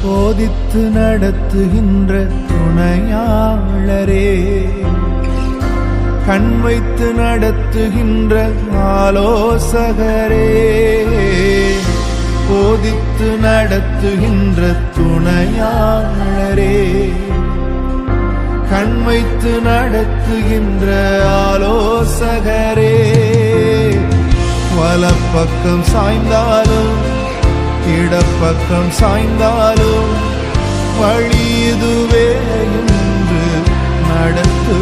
போதித்து நடத்துகின்ற துணையாளரே, கண் வைத்து நடத்துகின்ற ஆலோசகரே, போதித்து நடத்துகின்ற துணையாளரே, கண் வைத்து நடத்துகின்ற ஆலோசகரே, வலப்பக்கம் சாய்ந்தாலும் இடப்பக்கம் சாய்ந்தாலும் வழி இதுவே என்று நடத்து